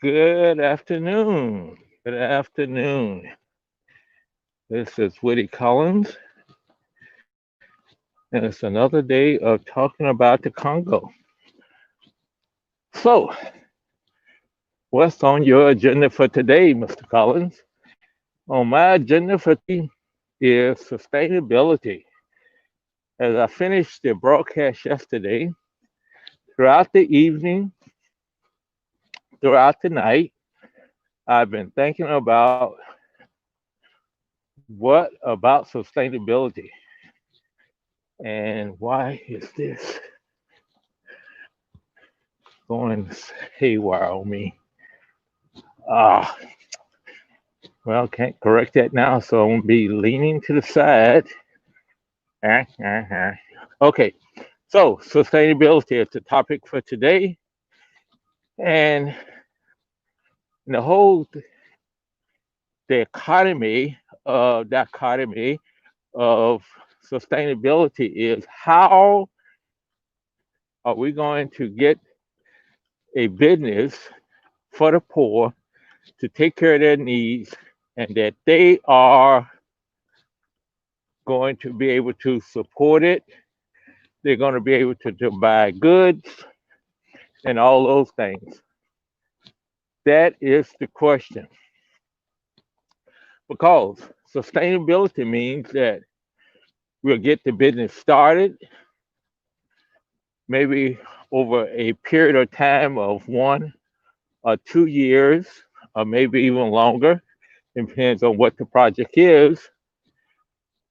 Good afternoon. Good afternoon. This is Woody Collins, and it's another day of talking about the Congo. So, what's on your agenda for today, Mr. Collins? On my agenda for today is sustainability. As I finished the broadcast yesterday, throughout the evening, throughout the night, I've been thinking about what about sustainability and why is this going haywire on me? Ah, well, can't correct that now, so I'm gonna be leaning to the side. Okay, so sustainability is the topic for today, and the whole the economy dichotomy of sustainability is how are we going to get a business for the poor to take care of their needs and that they are going to be able to support it. They're going to be able to buy goods and all those things. That is the question. Because sustainability means that we'll get the business started, maybe over a period of time of 1 or 2 years, or maybe even longer. It depends on what the project is.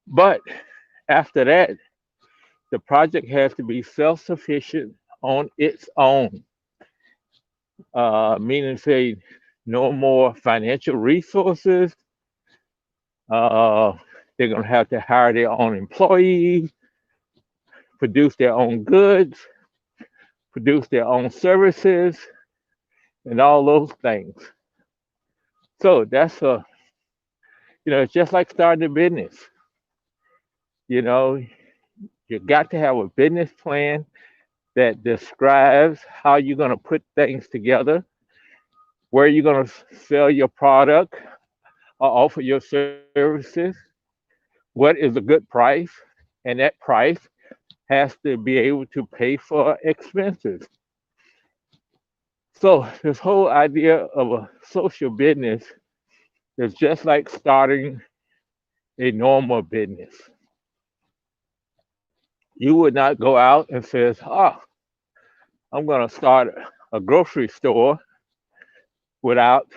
But after that, the project has to be self sufficient on its own, meaning, say, no more financial resources. Uh, they're going to have to hire their own employees, produce their own goods, produce their own services, and all those things. So it's just like starting a business. You know, you got to have a business plan that describes how you're going to put things together, where you're going to sell your product or offer your services, what is a good price, and that price has to be able to pay for expenses. So, this whole idea of a social business is just like starting a normal business. You would not go out and says, "Oh, I'm going to start a grocery store," without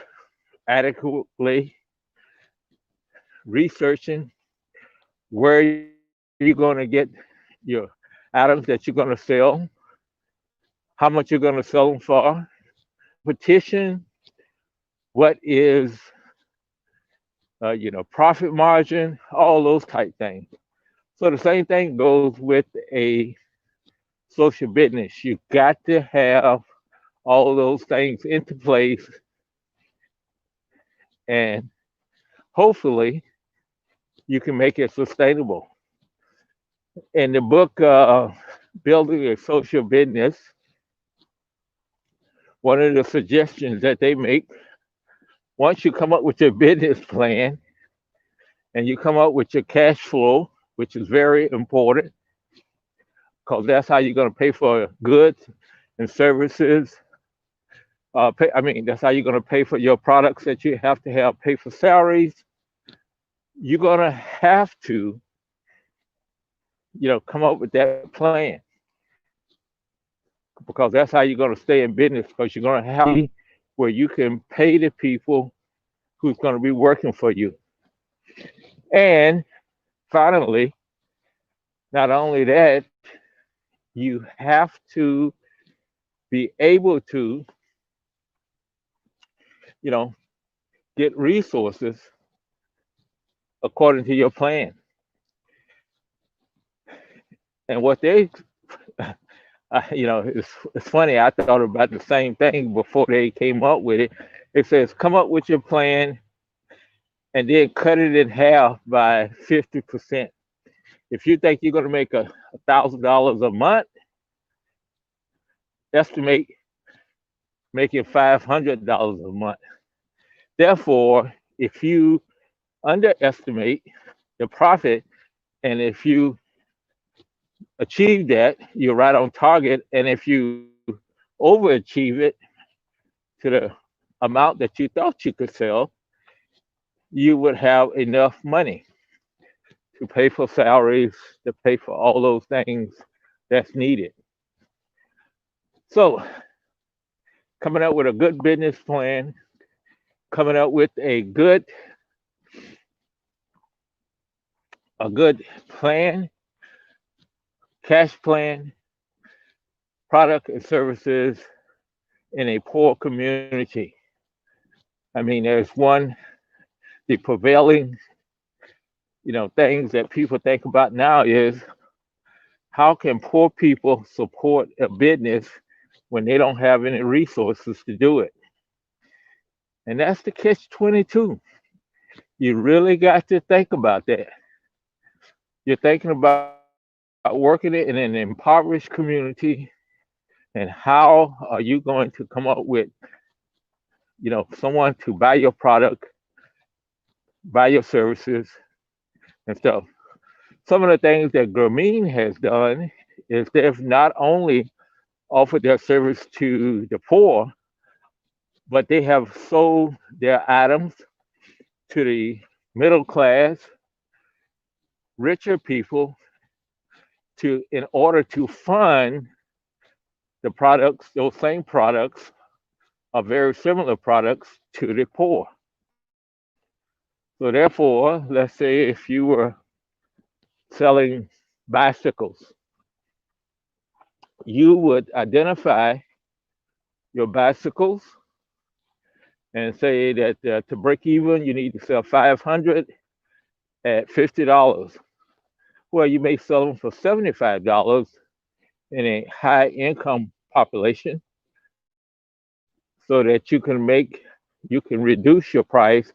adequately researching where you're going to get your items that you're going to sell, how much you're going to sell them for, competition, what is profit margin, all those type things. So the same thing goes with a social business. You got to have all those things into place, and hopefully you can make it sustainable. In the book Building a Social Business, one of the suggestions that they make, once you come up with your business plan and you come up with your cash flow, which is very important because that's how you're going to pay for goods and services. That's how you're going to pay for your products that you have to have, pay for salaries. You're going to have to, come up with that plan because that's how you're going to stay in business because you're going to have where you can pay the people who's going to be working for you. And finally, not only that, you have to be able to, you know, get resources according to your plan. And what they, it's funny. I thought about the same thing before they came up with it. It says, come up with your plan and then cut it in half by 50%. If you think you're going to make $1,000 a month, estimate making $500 a month. Therefore, if you underestimate the profit, and if you achieve that, you're right on target. And if you overachieve it to the amount that you thought you could sell, you would have enough money to pay for salaries, to pay for all those things that's needed. So, coming up with a good business plan, coming up with a good plan, cash plan, product and services in a poor community. I mean, there's the prevailing, things that people think about now is how can poor people support a business when they don't have any resources to do it? And that's the catch 22. You really got to think about that. You're thinking about working it in an impoverished community, and how are you going to come up with, someone to buy your product, buy your services and stuff. Some of the things that Grameen has done is they've not only offered their service to the poor, but they have sold their items to the middle class, richer people, to in order to fund the products, those same products, or very similar products to the poor. So therefore, let's say if you were selling bicycles, you would identify your bicycles and say that to break even, you need to sell 500 at $50. Well, you may sell them for $75 in a high income population so that you can reduce your price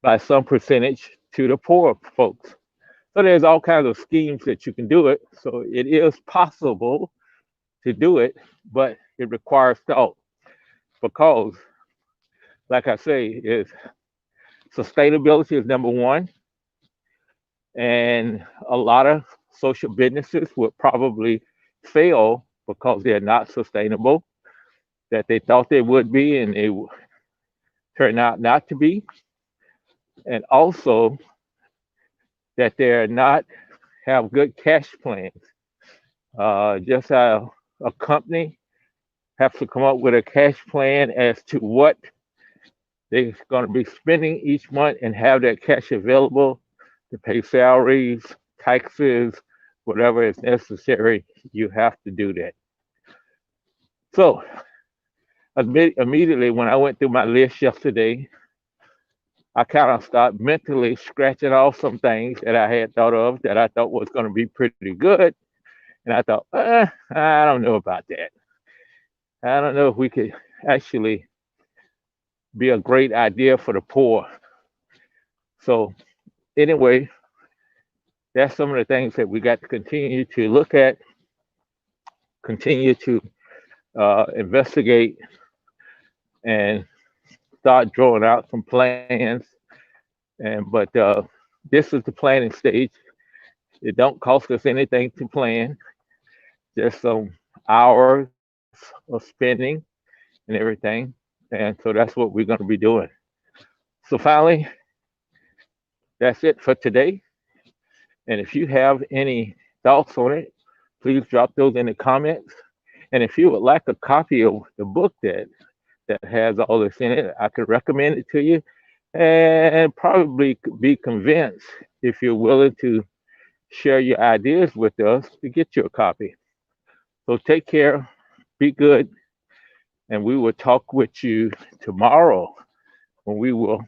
by some percentage to the poor folks. So there's all kinds of schemes that you can do it. So it is possible to do it, but it requires thought because, like I say, is sustainability is number one, and a lot of social businesses would probably fail because they're not sustainable that they thought they would be, and they turn out not to be, and also that they're not have good cash plans. Just how a company has to come up with a cash plan as to what they're going to be spending each month and have that cash available to pay salaries, taxes, whatever is necessary. You have to do that. So immediately when I went through my list yesterday, I kind of started mentally scratching off some things that I had thought of that I thought was going to be pretty good. And I thought, I don't know about that. I don't know if we could actually be a great idea for the poor. So, anyway, that's some of the things that we got to continue to look at, continue to investigate, and start drawing out some plans. But this is the planning stage. It don't cost us anything to plan, just some hours of spending and everything. And so that's what we're going to be doing. So finally, that's it for today. And if you have any thoughts on it, please drop those in the comments. And if you would like a copy of the book that has all this in it, I could recommend it to you and probably be convinced if you're willing to share your ideas with us to get you a copy. So take care, be good, and we will talk with you tomorrow when we will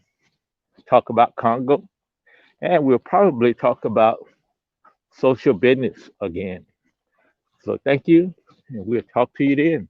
talk about Congo and we'll probably talk about social business again. So thank you, and we'll talk to you then.